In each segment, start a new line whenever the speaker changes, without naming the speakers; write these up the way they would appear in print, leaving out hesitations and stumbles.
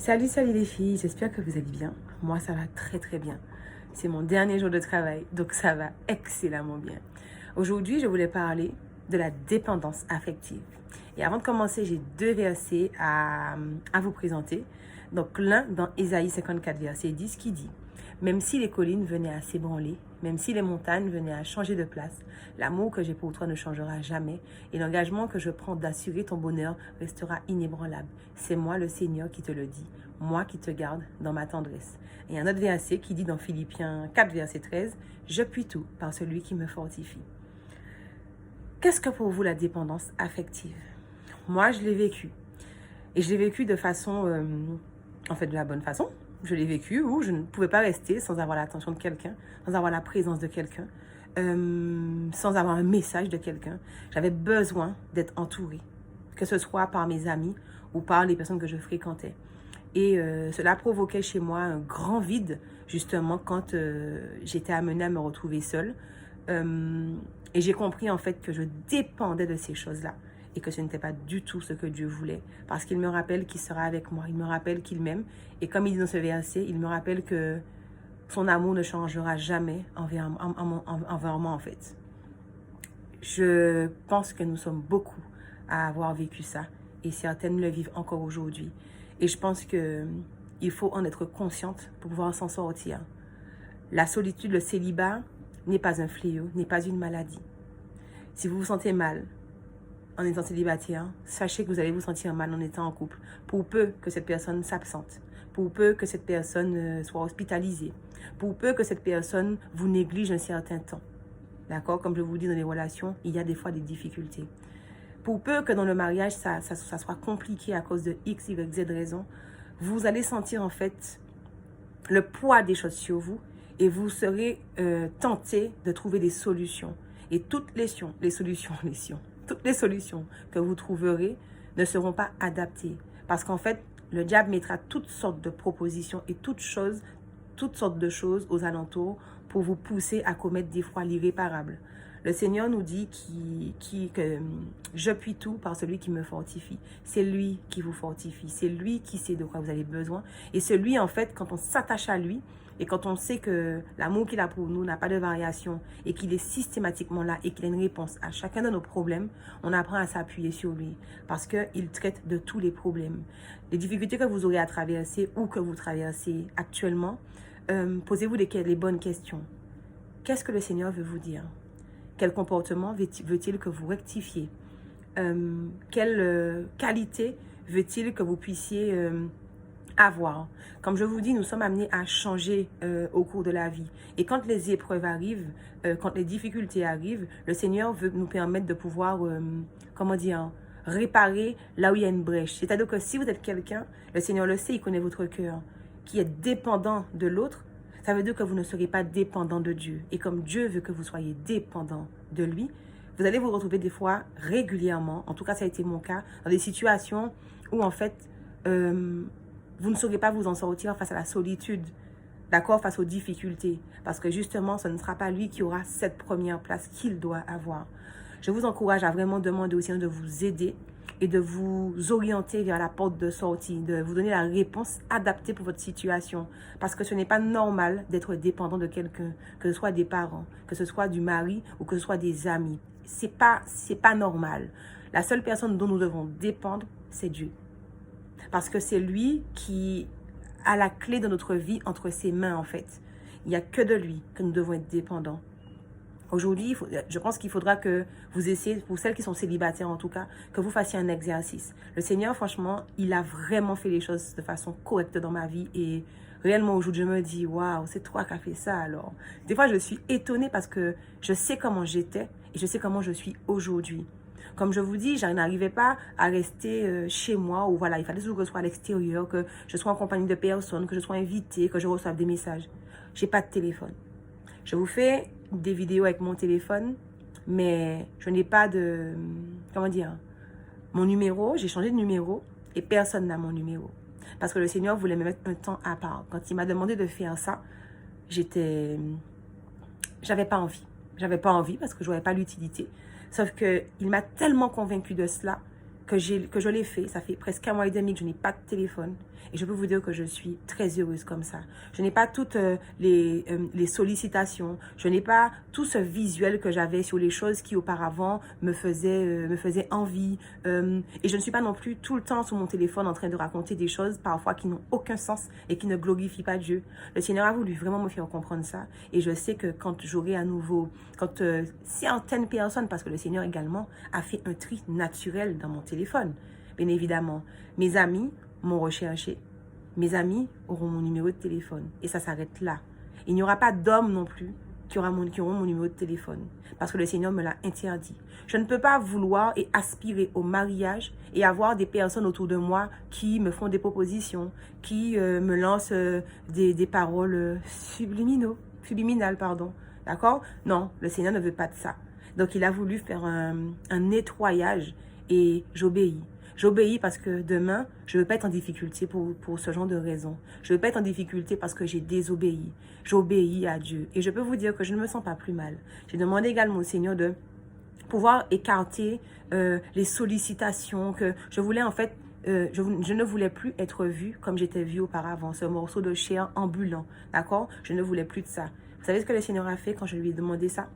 Salut les filles, j'espère que vous allez bien. Moi, ça va très très bien. C'est mon dernier jour de travail, donc ça va excellemment bien. Aujourd'hui, je voulais parler de la dépendance affective. Et avant de commencer, j'ai deux versets à vous présenter. Donc l'un dans Ésaïe 54, verset 10 qui dit « Même si les collines venaient à s'ébranler, même si les montagnes venaient à changer de place, l'amour que j'ai pour toi ne changera jamais et l'engagement que je prends d'assurer ton bonheur restera inébranlable. C'est moi le Seigneur qui te le dit, moi qui te garde dans ma tendresse. » Et un autre verset qui dit dans Philippiens 4, verset 13, « Je puis tout par celui qui me fortifie. » Qu'est-ce que pour vous la dépendance affective? Moi, je l'ai vécu. Et je l'ai vécu de façon, de la bonne façon. Je l'ai vécu où je ne pouvais pas rester sans avoir l'attention de quelqu'un, sans avoir la présence de quelqu'un, sans avoir un message de quelqu'un. J'avais besoin d'être entourée, que ce soit par mes amis ou par les personnes que je fréquentais. Et cela provoquait chez moi un grand vide, justement, quand j'étais amenée à me retrouver seule. Et j'ai compris, en fait, que je dépendais de ces choses-là et que ce n'était pas du tout ce que Dieu voulait. Parce qu'il me rappelle qu'il sera avec moi, il me rappelle qu'il m'aime. Et comme il dit dans ce verset, il me rappelle que son amour ne changera jamais envers moi, en fait. Je pense que nous sommes beaucoup à avoir vécu ça et certaines le vivent encore aujourd'hui. Et je pense qu'il faut en être consciente pour pouvoir s'en sortir. La solitude, le célibat n'est pas un fléau, n'est pas une maladie. Si vous vous sentez mal en étant célibataire, sachez que vous allez vous sentir mal en étant en couple. Pour peu que cette personne s'absente, pour peu que cette personne soit hospitalisée, pour peu que cette personne vous néglige un certain temps. D'accord? Comme je vous dis, dans les relations, il y a des fois des difficultés. Pour peu que dans le mariage, ça soit compliqué à cause de X, Y, Z raisons, vous allez sentir en fait le poids des choses sur vous et vous serez tenté de trouver des solutions. Et toutes les solutions que vous trouverez ne seront pas adaptées. Parce qu'en fait, le diable mettra toutes sortes de propositions et toutes sortes de choses aux alentours pour vous pousser à commettre des fois l'irréparable. Le Seigneur nous dit que je puis tout par celui qui me fortifie. C'est lui qui vous fortifie. C'est lui qui sait de quoi vous avez besoin. Et c'est lui, en fait, quand on s'attache à lui et quand on sait que l'amour qu'il a pour nous n'a pas de variation et qu'il est systématiquement là et qu'il a une réponse à chacun de nos problèmes, on apprend à s'appuyer sur lui parce qu'il traite de tous les problèmes. Les difficultés que vous aurez à traverser ou que vous traversez actuellement, posez-vous les bonnes questions. Qu'est-ce que le Seigneur veut vous dire? Quel comportement veut-il que vous rectifiez? Quelle qualité veut-il que vous puissiez avoir? Comme je vous dis, nous sommes amenés à changer au cours de la vie. Et quand les épreuves arrivent, quand les difficultés arrivent, le Seigneur veut nous permettre de pouvoir, réparer là où il y a une brèche. C'est-à-dire que si vous êtes quelqu'un, le Seigneur le sait, il connaît votre cœur, qui est dépendant de l'autre, ça veut dire que vous ne serez pas dépendant de Dieu. Et comme Dieu veut que vous soyez dépendant de lui, vous allez vous retrouver des fois régulièrement, en tout cas ça a été mon cas, dans des situations où en fait, vous ne saurez pas vous en sortir face à la solitude, d'accord, face aux difficultés. Parce que justement, ce ne sera pas lui qui aura cette première place qu'il doit avoir. Je vous encourage à vraiment demander au Seigneur de vous aider et de vous orienter vers la porte de sortie, de vous donner la réponse adaptée pour votre situation. Parce que ce n'est pas normal d'être dépendant de quelqu'un, que ce soit des parents, que ce soit du mari ou que ce soit des amis. C'est pas normal. La seule personne dont nous devons dépendre, c'est Dieu. Parce que c'est lui qui a la clé de notre vie entre ses mains, en fait. Il n'y a que de lui que nous devons être dépendants. Aujourd'hui, je pense qu'il faudra que vous essayez, pour celles qui sont célibataires en tout cas, que vous fassiez un exercice. Le Seigneur, franchement, il a vraiment fait les choses de façon correcte dans ma vie. Et réellement, aujourd'hui, je me dis, waouh, c'est toi qui as fait ça alors. Des fois, je suis étonnée parce que je sais comment j'étais et je sais comment je suis aujourd'hui. Comme je vous dis, je n'arrivais pas à rester chez moi où voilà, il fallait toujours que je sois à l'extérieur, que je sois en compagnie de personnes, que je sois invitée, que je reçoive des messages. J'ai pas de téléphone. Je vous fais des vidéos avec mon téléphone, mais je n'ai pas de, mon numéro, j'ai changé de numéro et personne n'a mon numéro. Parce que le Seigneur voulait me mettre un temps à part. Quand il m'a demandé de faire ça, j'avais pas envie. J'avais pas envie parce que je voyais pas l'utilité. Sauf qu'il m'a tellement convaincue de cela que je l'ai fait. Ça fait presque 1 mois et demi que je n'ai pas de téléphone. Et je peux vous dire que je suis très heureuse comme ça. Je n'ai pas toutes les sollicitations. Je n'ai pas tout ce visuel que j'avais sur les choses qui auparavant me faisaient envie. Et je ne suis pas non plus tout le temps sur mon téléphone en train de raconter des choses parfois qui n'ont aucun sens et qui ne glorifient pas Dieu. Le Seigneur a voulu vraiment me faire comprendre ça. Et je sais que quand j'aurai à nouveau, quand certaines personnes, parce que le Seigneur également a fait un tri naturel dans mon téléphone. Bien évidemment, mes amis m'ont recherché. Mes amis auront mon numéro de téléphone. Et ça s'arrête là. Il n'y aura pas d'homme non plus qui auront mon numéro de téléphone. Parce que le Seigneur me l'a interdit. Je ne peux pas vouloir et aspirer au mariage et avoir des personnes autour de moi qui me font des propositions, qui me lancent des paroles subliminales, pardon. D'accord? Non, le Seigneur ne veut pas de ça. Donc, il a voulu faire un nettoyage et j'obéis. J'obéis parce que demain, je ne veux pas être en difficulté pour ce genre de raison. Je ne veux pas être en difficulté parce que j'ai désobéi. J'obéis à Dieu. Et je peux vous dire que je ne me sens pas plus mal. J'ai demandé également au Seigneur de pouvoir écarter les sollicitations que je voulais en fait. Je ne voulais plus être vue comme j'étais vue auparavant, ce morceau de chair ambulant. D'accord? Je ne voulais plus de ça. Vous savez ce que le Seigneur a fait quand je lui ai demandé ça?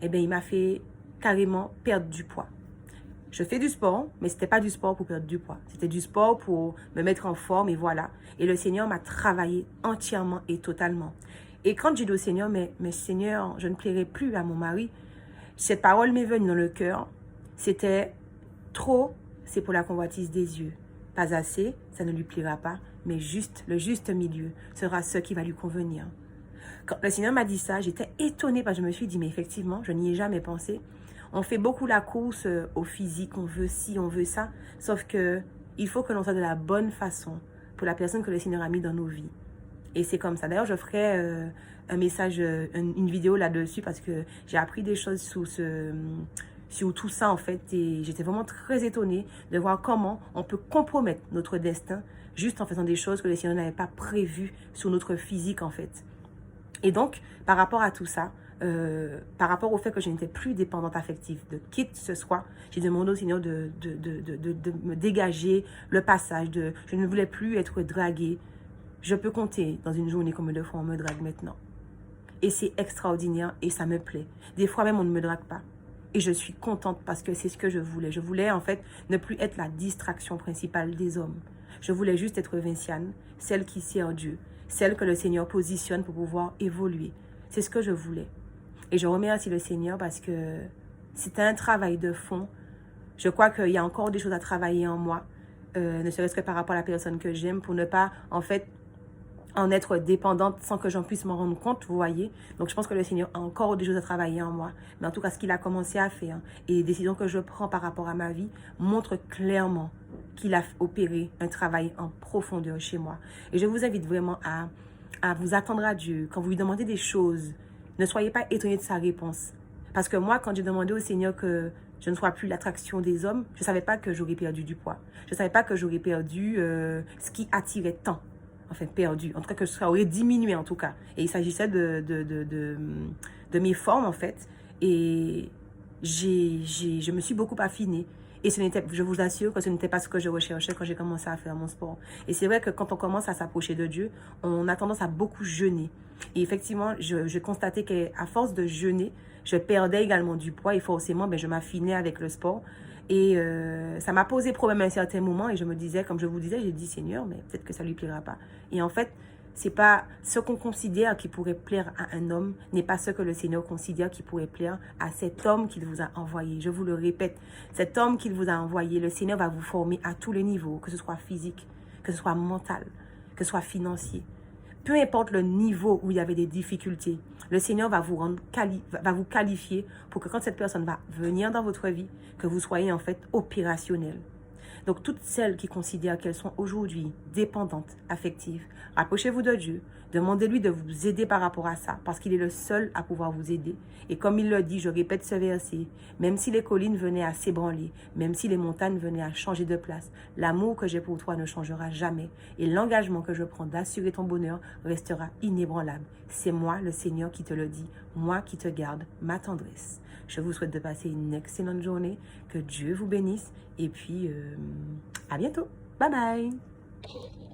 Eh bien, il m'a fait carrément perdre du poids. Je fais du sport, mais ce n'était pas du sport pour perdre du poids. C'était du sport pour me mettre en forme et voilà. Et le Seigneur m'a travaillé entièrement et totalement. Et quand j'ai dit au Seigneur, mais Seigneur, je ne plairai plus à mon mari, cette parole m'est venue dans le cœur. C'était trop, c'est pour la convoitise des yeux. Pas assez, ça ne lui plaira pas, mais le juste milieu sera ce qui va lui convenir. Quand le Seigneur m'a dit ça, j'étais étonnée parce que je me suis dit, mais effectivement, je n'y ai jamais pensé. On fait beaucoup la course au physique, on veut ci, on veut ça. Sauf que il faut que l'on soit de la bonne façon pour la personne que le Seigneur a mis dans nos vies. Et c'est comme ça. D'ailleurs, je ferai un message, une vidéo là-dessus parce que j'ai appris des choses sur tout ça en fait. Et j'étais vraiment très étonnée de voir comment on peut compromettre notre destin juste en faisant des choses que le Seigneur n'avait pas prévues sur notre physique en fait. Et donc, par rapport à tout ça, par rapport au fait que je n'étais plus dépendante affective de qui que ce soit, j'ai demandé au Seigneur de me dégager le passage. Je ne voulais plus être draguée. Je peux compter dans une journée combien de fois on me drague maintenant. Et c'est extraordinaire et ça me plaît. Des fois même, on ne me drague pas. Et je suis contente parce que c'est ce que je voulais. Je voulais en fait ne plus être la distraction principale des hommes. Je voulais juste être Vinciane, celle qui sert Dieu, celle que le Seigneur positionne pour pouvoir évoluer. C'est ce que je voulais. Et je remercie le Seigneur parce que c'était un travail de fond. Je crois qu'il y a encore des choses à travailler en moi, ne serait-ce que par rapport à la personne que j'aime, pour ne pas, en fait, en être dépendante sans que j'en puisse m'en rendre compte, vous voyez. Donc, je pense que le Seigneur a encore des choses à travailler en moi. Mais en tout cas, ce qu'il a commencé à faire et les décisions que je prends par rapport à ma vie montrent clairement qu'il a opéré un travail en profondeur chez moi. Et je vous invite vraiment à vous attendre à Dieu. Quand vous lui demandez des choses, ne soyez pas étonnés de sa réponse. Parce que moi, quand j'ai demandé au Seigneur que je ne sois plus l'attraction des hommes, je ne savais pas que j'aurais perdu du poids. Je ne savais pas que j'aurais perdu ce qui attirait tant. Enfin, perdu. En tout cas, que ça aurait diminué, en tout cas. Et il s'agissait de mes formes, en fait. Et je me suis beaucoup affinée. Et je vous assure que ce n'était pas ce que je recherchais quand j'ai commencé à faire mon sport. Et c'est vrai que quand on commence à s'approcher de Dieu, on a tendance à beaucoup jeûner. Et effectivement, je constatais qu'à force de jeûner, je perdais également du poids et forcément, je m'affinais avec le sport. Et ça m'a posé problème à un certain moment et je me disais, comme je vous disais, j'ai dit Seigneur, mais peut-être que ça ne lui plaira pas. Et en fait, c'est pas ce qu'on considère qui pourrait plaire à un homme, n'est pas ce que le Seigneur considère qui pourrait plaire à cet homme qu'il vous a envoyé. Je vous le répète, cet homme qu'il vous a envoyé, le Seigneur va vous former à tous les niveaux, que ce soit physique, que ce soit mental, que ce soit financier. Peu importe le niveau où il y avait des difficultés, le Seigneur va vous qualifier pour que quand cette personne va venir dans votre vie, que vous soyez en fait opérationnel. Donc, toutes celles qui considèrent qu'elles sont aujourd'hui dépendantes, affectives, rapprochez-vous de Dieu, Demandez-lui de vous aider par rapport à ça, parce qu'il est le seul à pouvoir vous aider. Et comme il le dit, je répète ce verset, même si les collines venaient à s'ébranler, même si les montagnes venaient à changer de place, l'amour que j'ai pour toi ne changera jamais. Et l'engagement que je prends d'assurer ton bonheur restera inébranlable. C'est moi, le Seigneur, qui te le dit, moi qui te garde ma tendresse. Je vous souhaite de passer une excellente journée, que Dieu vous bénisse, et puis à bientôt. Bye bye.